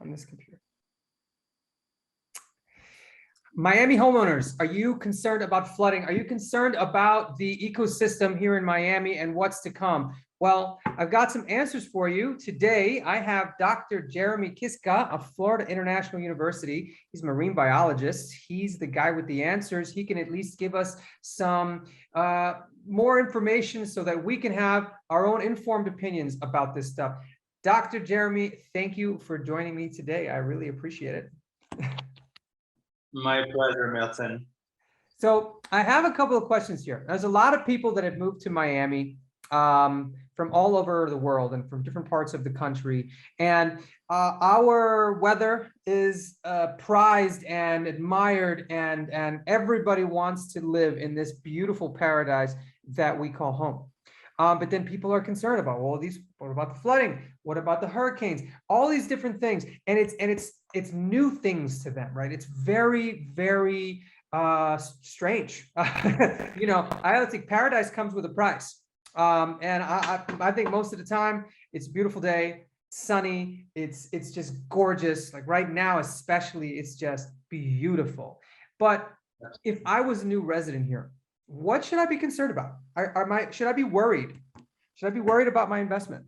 on this computer. Miami homeowners, are you concerned about flooding? Are you concerned about the ecosystem here in Miami and what's to come? Well, I've got some answers for you. Today, I have Dr. Jeremy Kiszka of Florida International University. He's a marine biologist. He's the guy with the answers. He can at least give us some more information so that we can have our own informed opinions about this stuff. Dr. Jeremy, thank you for joining me today. I really appreciate it. My pleasure, Milton. So I have a couple of questions here. There's a lot of people that have moved to Miami from all over the world and from different parts of the country. And our weather is prized and admired, and everybody wants to live in this beautiful paradise that we call home. But then people are concerned about, well, what about the flooding? What about the hurricanes? All these different things. And it's new things to them, right? It's very, very strange. You know, I don't think paradise comes with a price. And I think most of the time it's a beautiful day, sunny, it's just gorgeous. Like right now, especially, it's just beautiful. But if I was a new resident here, what should I be concerned about? Should I be worried? Should I be worried about my investment?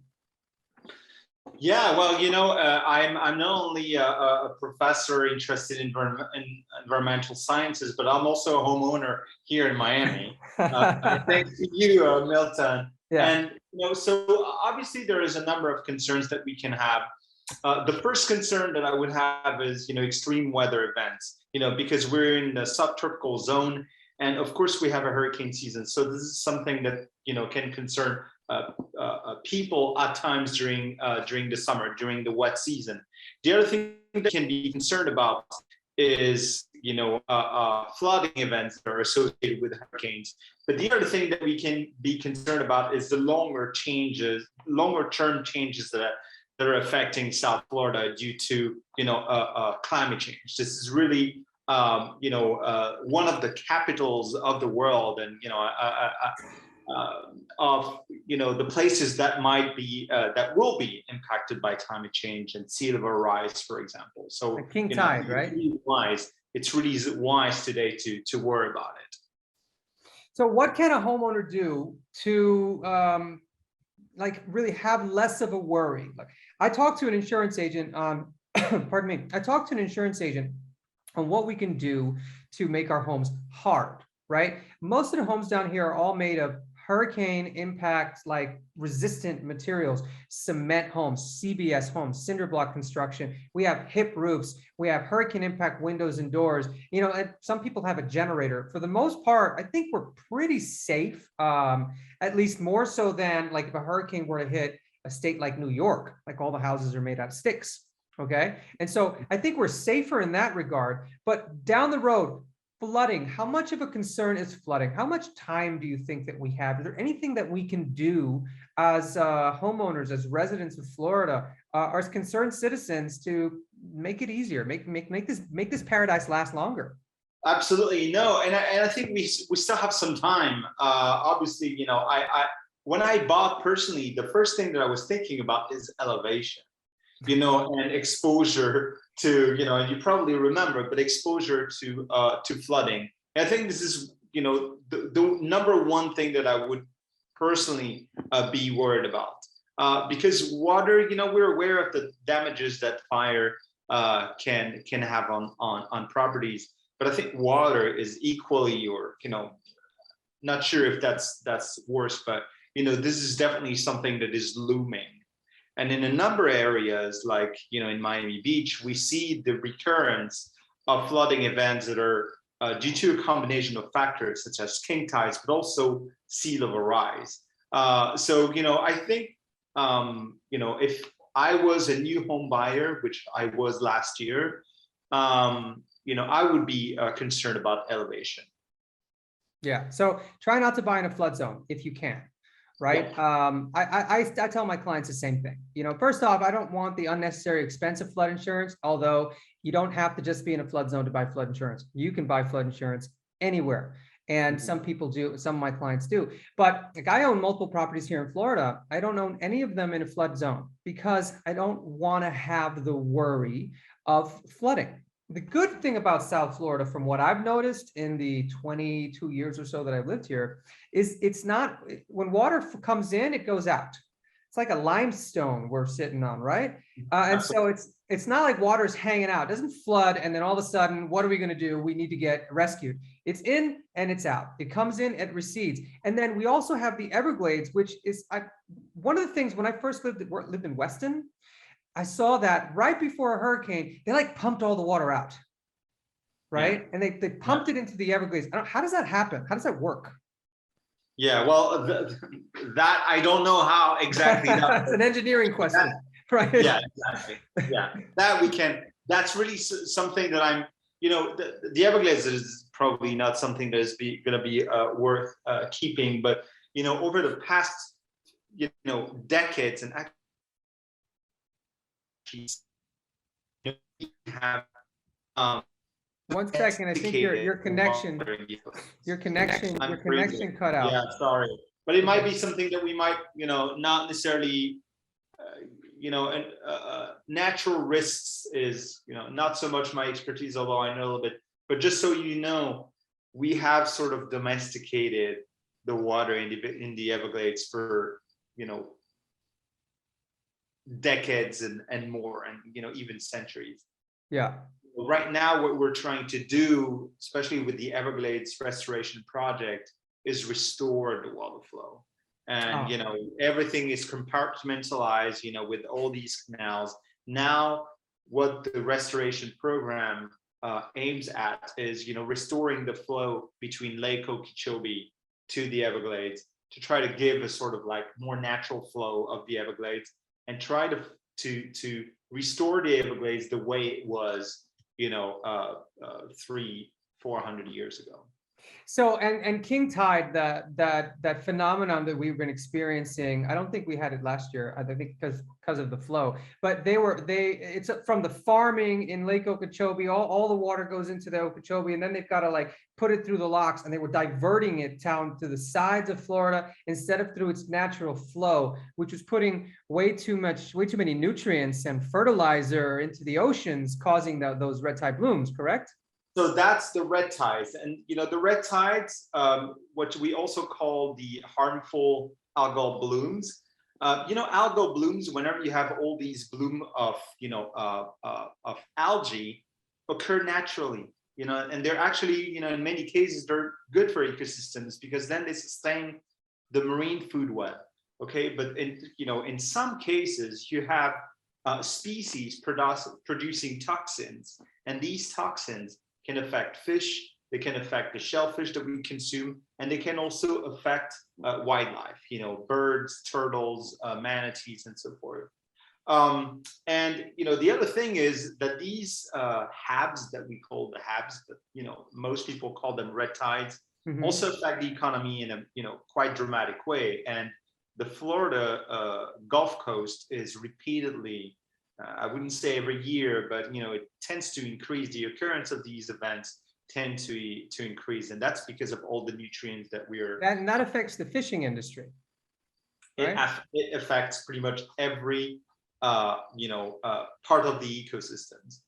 Yeah, well, you know, I'm not only a professor interested in environmental sciences, but I'm also a homeowner here in Miami. Thanks to you, Milton. Yeah. And you know, so obviously there is a number of concerns that we can have. The first concern that I would have is, you know, extreme weather events. You know, because we're in the subtropical zone, and of course we have a hurricane season. So this is something that, you know, can concern people at times during the summer, during the wet season. The other thing that can be concerned about is, you know, flooding events that are associated with hurricanes. But the other thing that we can be concerned about is the longer term changes that are affecting South Florida due to, you know, climate change. This is really you know, one of the capitals of the world, and you know, of, you know, the places that might be that will be impacted by climate change and sea level rise, for example. So a king tide, right? It's really wise today to worry about it. So what can a homeowner do to like really have less of a worry? Like, I talked to an insurance agent on pardon me, I talked to an insurance agent on what we can do to make our homes hard, right? Most of the homes down here are all made of hurricane impact, like resistant materials, cement homes, CBS homes, cinder block construction. We have hip roofs. We have hurricane impact windows and doors. You know, and some people have a generator. For the most part, I think we're pretty safe, at least more so than like if a hurricane were to hit a state like New York, like all the houses are made out of sticks. Okay. And so I think we're safer in that regard, but down the road, flooding, how much of a concern is flooding? How much time do you think that we have? Is there anything that we can do as homeowners, as residents of Florida, as concerned citizens to make it easier, make this paradise last longer? Absolutely, no, and I think we still have some time. Obviously, you know, when I bought personally, the first thing that I was thinking about is elevation, you know, and exposure to, you know, and you probably remember, but exposure to flooding. And I think this is, you know, the number one thing that I would personally be worried about, because water, you know, we're aware of the damages that fire can have on properties, but I think water is equally, or, you know, not sure if that's worse, but, you know, this is definitely something that is looming. And in a number of areas, like, you know, in Miami Beach, we see the recurrence of flooding events that are due to a combination of factors such as king tides, but also sea level rise. So, you know, I think, you know, if I was a new home buyer, which I was last year, you know, I would be concerned about elevation. Yeah. So try not to buy in a flood zone if you can. Right. Yeah. I tell my clients the same thing. You know, first off, I don't want the unnecessary expense of flood insurance, although you don't have to just be in a flood zone to buy flood insurance. You can buy flood insurance anywhere. And some people do, some of my clients do. But like I own multiple properties here in Florida. I don't own any of them in a flood zone because I don't want to have the worry of flooding. The good thing about South Florida, from what I've noticed in the 22 years or so that I've lived here, is it's not, when water comes in, it goes out. It's like a limestone we're sitting on, right? And so it's not like water's hanging out. It doesn't flood, and then all of a sudden, what are we going to do? We need to get rescued. It's in and it's out. It comes in, it recedes. And then we also have the Everglades, which is one of the things when I first lived in Weston, I saw that right before a hurricane, they like pumped all the water out, right? Yeah. And they pumped it into the Everglades. How does that happen? How does that work? Yeah, well, that I don't know how exactly. That's an engineering question, right? Yeah, exactly. Yeah, that we can. That's really something that I'm. The Everglades is probably not something that is going to be worth keeping, but over the past decades and actually have. 1 second, I think your connection cut out. Yeah, sorry, but it might be something that we might, not necessarily, and natural risks is, not so much my expertise, although I know a little bit. But just so you know, we have sort of domesticated the water in the Everglades for, decades and more, and even centuries. Yeah. Right now, what we're trying to do, especially with the Everglades Restoration Project, is restore the water flow. And, everything is compartmentalized, with all these canals. Now, what the restoration program aims at is, restoring the flow between Lake Okeechobee to the Everglades to try to give a sort of like more natural flow of the Everglades and try to restore the Everglades the way it was 300-400 years ago. So and king tide, that phenomenon that we've been experiencing, I don't think we had it last year. I think because of the flow, but it's from the farming in Lake Okeechobee. All the water goes into the Okeechobee, and then they've got to like put it through the locks, and they were diverting it down to the sides of Florida instead of through its natural flow, which was putting way too many nutrients and fertilizer into the oceans, causing those red tide blooms. Correct? So that's the red tides, and the red tides, what we also call the harmful algal blooms. Algal blooms, whenever you have all these bloom of algae, occur naturally. And they're actually, in many cases, they're good for ecosystems because then they sustain the marine food web. Okay, but in some cases you have species producing toxins, and these toxins can affect fish, they can affect the shellfish that we consume, and they can also affect wildlife, birds, turtles, manatees, and so forth. And the other thing is that these HABs that we call the HABs, but most people call them red tides, also affect the economy in a quite dramatic way. And the Florida Gulf Coast is repeatedly, I wouldn't say every year, but it tends to increase. The occurrence of these events tend to increase, and that's because of all the nutrients that and that affects the fishing industry. Right? It affects pretty much every part of the ecosystems.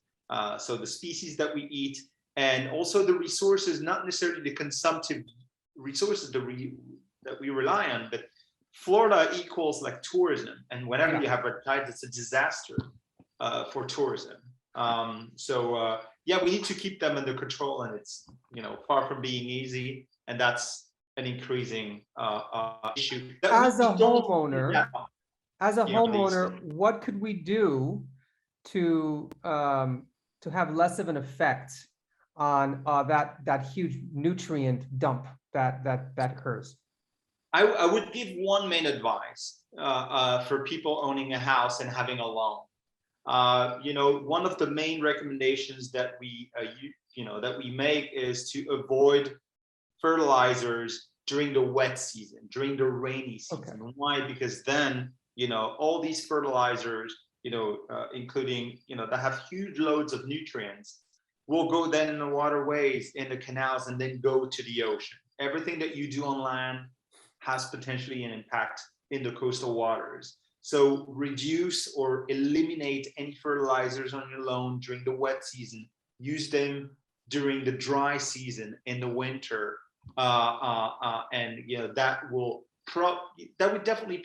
So the species that we eat, and also the resources, not necessarily the consumptive resources that we rely on, but Florida equals like tourism, and whenever you have red tides, it's a disaster for tourism. We need to keep them under control, and it's far from being easy, and that's an increasing issue. As a homeowner, what could we do to have less of an effect on that huge nutrient dump that occurs? I would give one main advice for people owning a house and having a lawn. One of the main recommendations that we make is to avoid fertilizers during the wet season, during the rainy season. Okay. Why? Because then all these fertilizers, including that have huge loads of nutrients, will go then in the waterways, in the canals, and then go to the ocean. everything that you do on land has potentially an impact in the coastal waters. So reduce or eliminate any fertilizers on your lawn during the wet season. Use them during the dry season in the winter, and that would definitely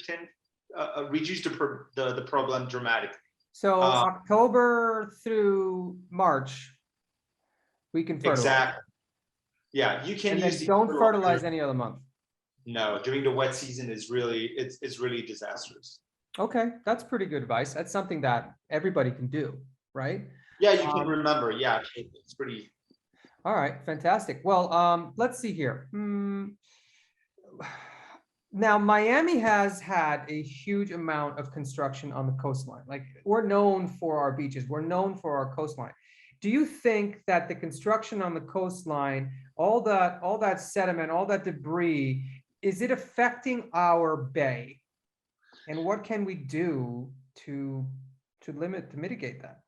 reduce the problem dramatically. So October through March, we can fertilize. Exactly. Yeah, you can And use then don't fertilize any other month. No, during the wet season is really it's really disastrous. Okay, that's pretty good advice. That's something that everybody can do, right? Yeah, you can remember. Yeah, it's pretty. All right, fantastic. Well, let's see here. Now, Miami has had a huge amount of construction on the coastline. Like, we're known for our beaches, we're known for our coastline. Do you think that the construction on the coastline, all that sediment, all that debris, is it affecting our bay? And what can we do to mitigate that?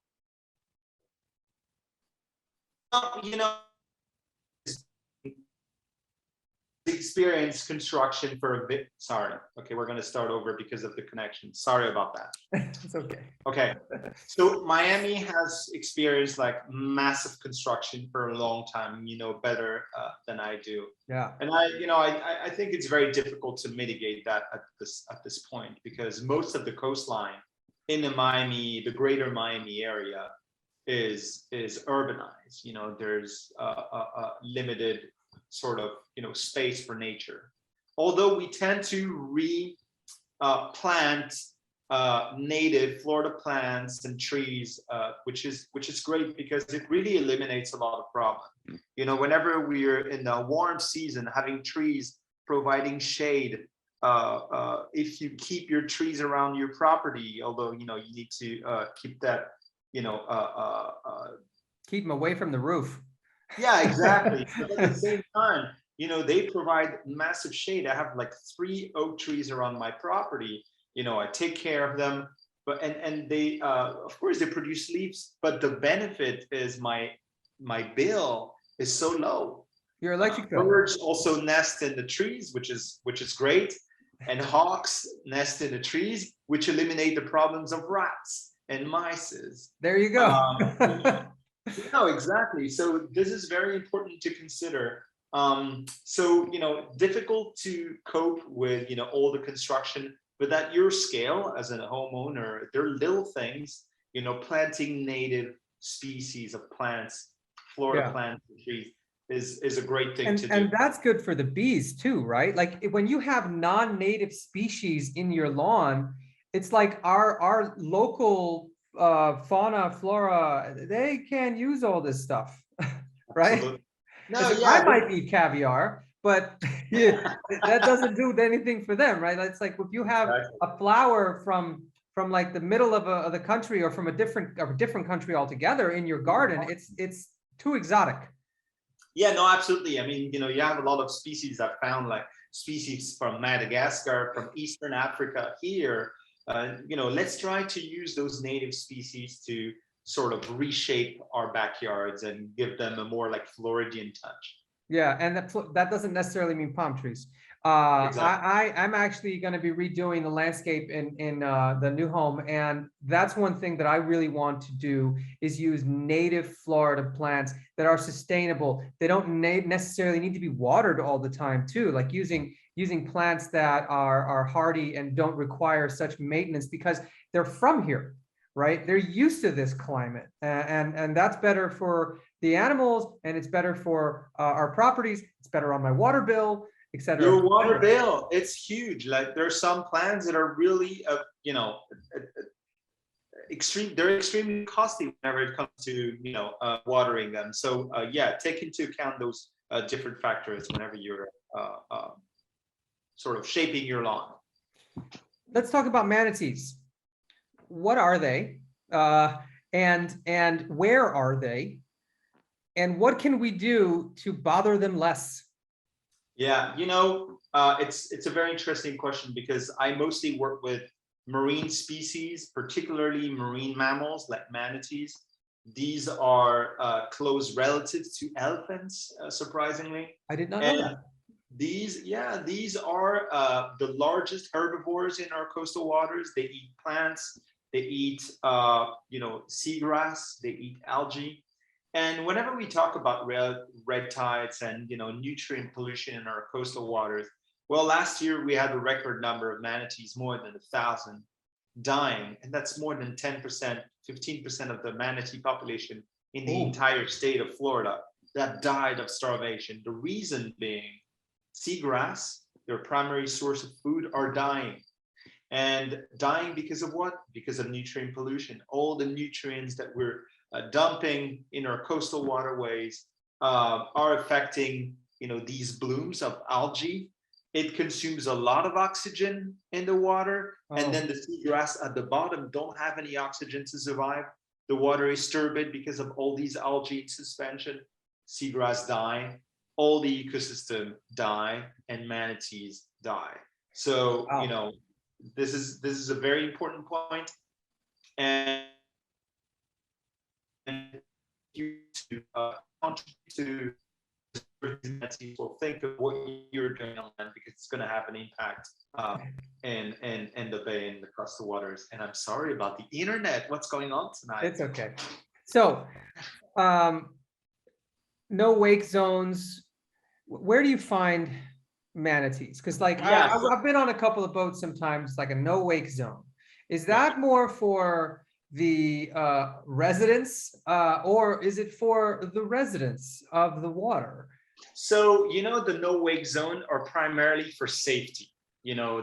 Experience construction for a bit. Sorry. Okay, we're going to start over because of the connection. Sorry about that. It's okay. Okay. So Miami has experienced like massive construction for a long time, better than I do. Yeah. And I think it's very difficult to mitigate that at this point, because most of the coastline in the greater Miami area is urbanized. There's a limited sort of space for nature. Although we tend to plant native Florida plants and trees, which is great because it really eliminates a lot of problems. Whenever we're in the warm season, having trees providing shade, if you keep your trees around your property, although you need to keep that, keep them away from the roof. Yeah, exactly. But at the same time, they provide massive shade. I have like 3 oak trees around my property. I take care of them, but and they of course they produce leaves, but the benefit is my bill is so low. Your electric bill. Birds also nest in the trees, which is great, and hawks nest in the trees, which eliminate the problems of rats and mice. There you go. No, exactly. So this is very important to consider. So, difficult to cope with, all the construction, but at your scale as a homeowner, there are little things, planting native species of plants, Florida plants and trees is a great thing to do. And that's good for the bees too, right? Like when you have non-native species in your lawn, it's like our local fauna, flora, they can't use all this stuff, right? Absolutely. No, I might eat caviar, but that doesn't do anything for them, right? It's like if you have a flower from like the middle of the country or from a different country altogether in your garden, it's too exotic. Yeah, no, absolutely. I mean, you have a lot of species I've found, like species from Madagascar, from Eastern Africa here. Let's try to use those native species to sort of reshape our backyards and give them a more like Floridian touch. Yeah, and that doesn't necessarily mean palm trees. Exactly. I'm actually going to be redoing the landscape in the new home, and that's one thing that I really want to do is use native Florida plants that are sustainable. They don't necessarily need to be watered all the time too, like using plants that are hardy and don't require such maintenance because they're from here, right? They're used to this climate, and that's better for the animals, and it's better for our properties. It's better on my water bill, etc. Your water bill, it's huge. Like there's some plants that are really, they're extremely costly whenever it comes to, watering them. So yeah, take into account those different factors whenever you're sort of shaping your lawn. Let's talk about manatees. What are they? And where are they? And what can we do to bother them less? Yeah, it's a very interesting question because I mostly work with marine species, particularly marine mammals like manatees. These are close relatives to elephants, surprisingly. I did not know that. these are the largest herbivores in our coastal waters. They eat plants, they eat seagrass, they eat algae. And whenever we talk about red tides and nutrient pollution in our coastal waters, well, last year we had a record number of manatees, more than 1,000 dying, and that's more than 10%, 15% of the manatee population in the entire state of Florida that died of starvation. The reason being seagrass, their primary source of food, are dying. And dying because of what? Because of nutrient pollution. All the nutrients that we're dumping in our coastal waterways are affecting these blooms of algae. It consumes a lot of oxygen in the water, and then the seagrass at the bottom don't have any oxygen to survive. The water is turbid because of all these algae in suspension. Seagrass die, all the ecosystem die, and manatees die. So this is a very important point, and you to contribute to manatees will think of what you're doing on land, because it's going to have an impact in the bay and across the waters. And I'm sorry about the internet. What's going on tonight? It's okay. So, no wake zones. Where do you find manatees? Because I've been on a couple of boats sometimes, like a no wake zone. Is that more for the residents, or is it for the residents of the water? So, the no wake zone are primarily for safety.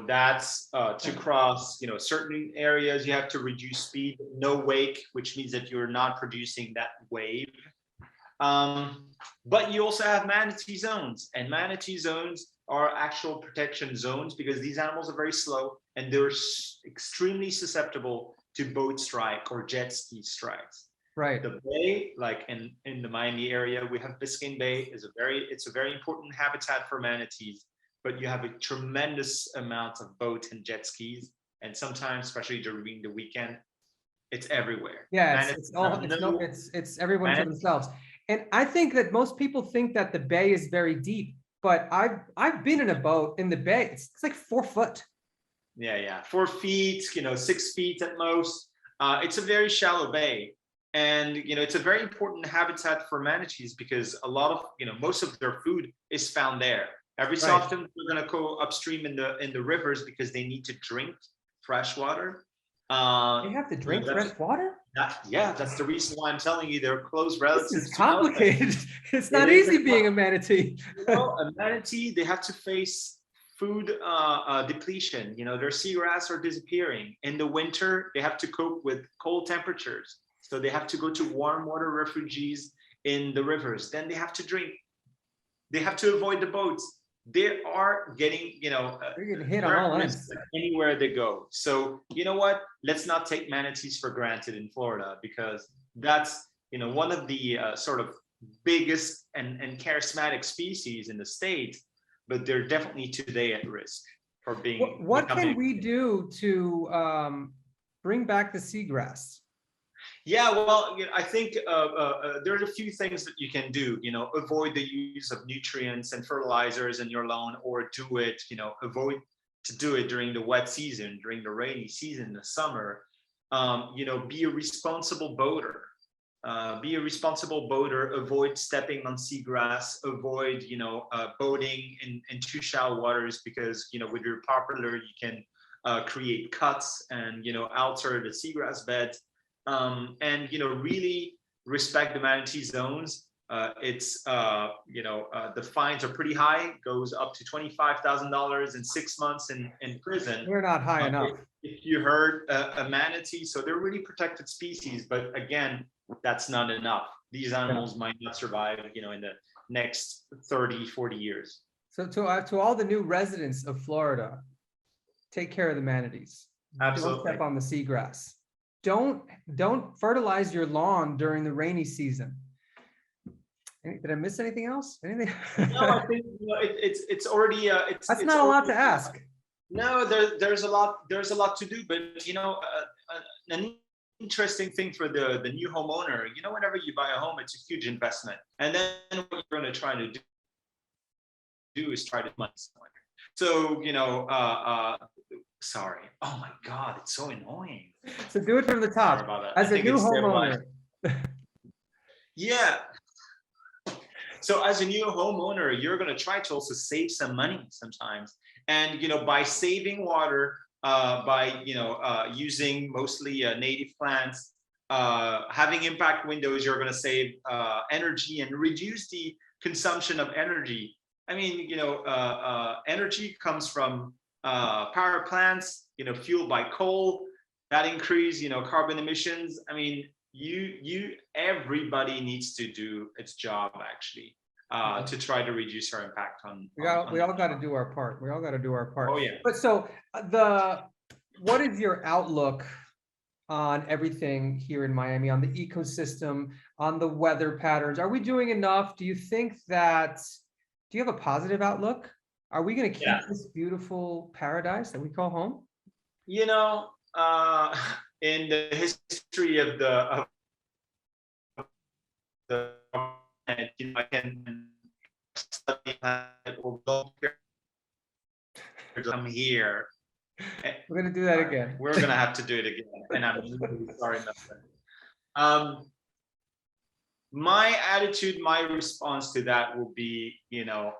That's to cross, certain areas, you have to reduce speed, no wake, which means that you're not producing that wave. But you also have manatee zones, and manatee zones are actual protection zones because these animals are very slow and they're extremely susceptible to boat strike or jet ski strikes. Right. The bay, like in the Miami area, we have Biscayne Bay, it's a very important habitat for manatees, but you have a tremendous amount of boat and jet skis, and sometimes, especially during the weekend, it's everywhere. Yeah, it's everyone for themselves. And I think that most people think that the bay is very deep, but I've been in a boat in the bay. It's like 4 foot. Yeah, 4 feet, 6 feet at most. It's a very shallow bay. And it's a very important habitat for manatees because a lot of most of their food is found there. Every so often we're going to go upstream in the rivers because they need to drink fresh water. They have to drink fresh water? That's the reason why I'm telling you they're close relatives. This is complicated. It's not easy being a manatee. A manatee, they have to face food depletion. Their seagrass are disappearing. In the winter, they have to cope with cold temperatures. So they have to go to warm water refuges in the rivers. Then they have to drink. They have to avoid the boats. They are getting, they're getting hit on all ends anywhere they go. So you know what? Let's not take manatees for granted in Florida, because that's one of the sort of biggest and charismatic species in the state, but they're definitely today at risk for being. What can we do to bring back the seagrass? Yeah, well, I think there's a few things that you can do. Avoid the use of nutrients and fertilizers in your lawn, or do it. Avoid to do it during the wet season, during the rainy season, the summer. Be a responsible boater. Avoid stepping on seagrass. Avoid boating in too shallow waters, because with your propeller you can create cuts and alter the seagrass bed. And really respect the manatee zones. The fines are pretty high. It goes up to $25,000 and 6 months in prison. We're not high enough. If you hurt a manatee, so they're really protected species. But again, that's not enough. These animals might not survive, in the next 30, 40 years. So to all the new residents of Florida, take care of the manatees. Absolutely. Don't step on the seagrass. Don't fertilize your lawn during the rainy season. Did I miss anything else? Anything? No, I think it's already that's not a lot to ask. No, there's a lot to do, but an interesting thing for the new homeowner, whenever you buy a home, it's a huge investment, and then what you're going to try to do do is try to money somewhere. So, you know, sorry. Oh my God, it's so annoying. So do it from the Sorry top. about that. As I a think new it's homeowner. Yeah. So as a new homeowner, you're going to try to also save some money sometimes. And, you know, by saving water, by, you know, using mostly native plants, having impact windows, you're going to save energy and reduce the consumption of energy. I mean, you know, energy comes from power plants, you know, fueled by coal that increase, you know, carbon emissions. I mean, everybody needs to do its job actually to try to reduce our impact on. We all got to do our part. We all got to do our part. Oh yeah. But so what is your outlook on everything here in Miami, on the ecosystem, on the weather patterns? Are we doing enough? Do you think that, do you have a positive outlook? Are we going to keep this beautiful paradise that we call home? You know, in the history of the you know, I can study I'm here. We're going to do that again. We're going to have to do it again. And I'm really sorry about that. My attitude, my response to that will be, you know,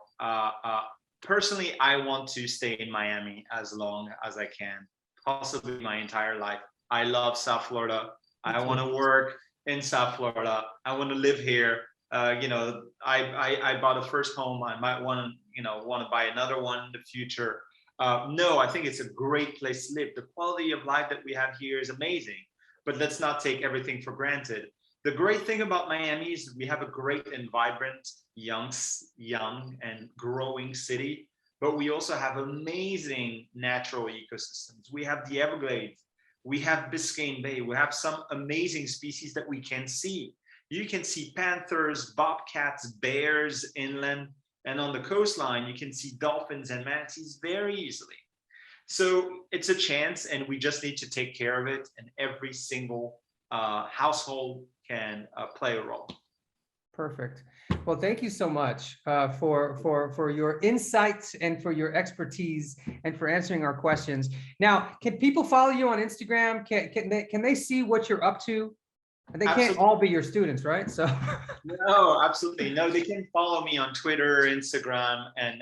personally, I want to stay in Miami as long as I can, possibly my entire life. I love South Florida. I want to work in South Florida. I want to live here. You know, I bought a first home. I might want to, you know, buy another one in the future. No, I think it's a great place to live. The quality of life that we have here is amazing, but let's not take everything for granted. The great thing about Miami is we have a great and vibrant, young and growing city, but we also have amazing natural ecosystems. We have the Everglades, we have Biscayne Bay, we have some amazing species that we can see. You can see panthers, bobcats, bears inland, and on the coastline, you can see dolphins and manatees very easily. So it's a chance, and we just need to take care of it, and every single household can play a role. Perfect. Well, thank you so much for your insights and for your expertise and for answering our questions. Now, can people follow you on Instagram? Can they see what you're up to? They can't all be your students, right? So no, absolutely no. They can follow me on Twitter, Instagram, and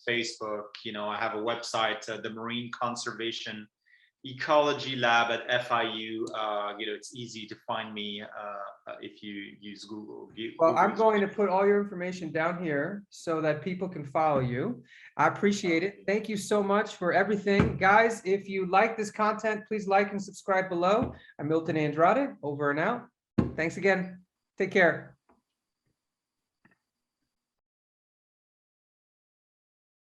Facebook. You know, I have a website, the Marine Conservation Ecology Lab at FIU. You know, it's easy to find me if you use Google. Well, I'm going to put all your information down here so that people can follow you. I appreciate it. Thank you so much for everything. Guys, if you like this content, please like and subscribe below. I'm Milton Andrade, over and out. Thanks again. Take care.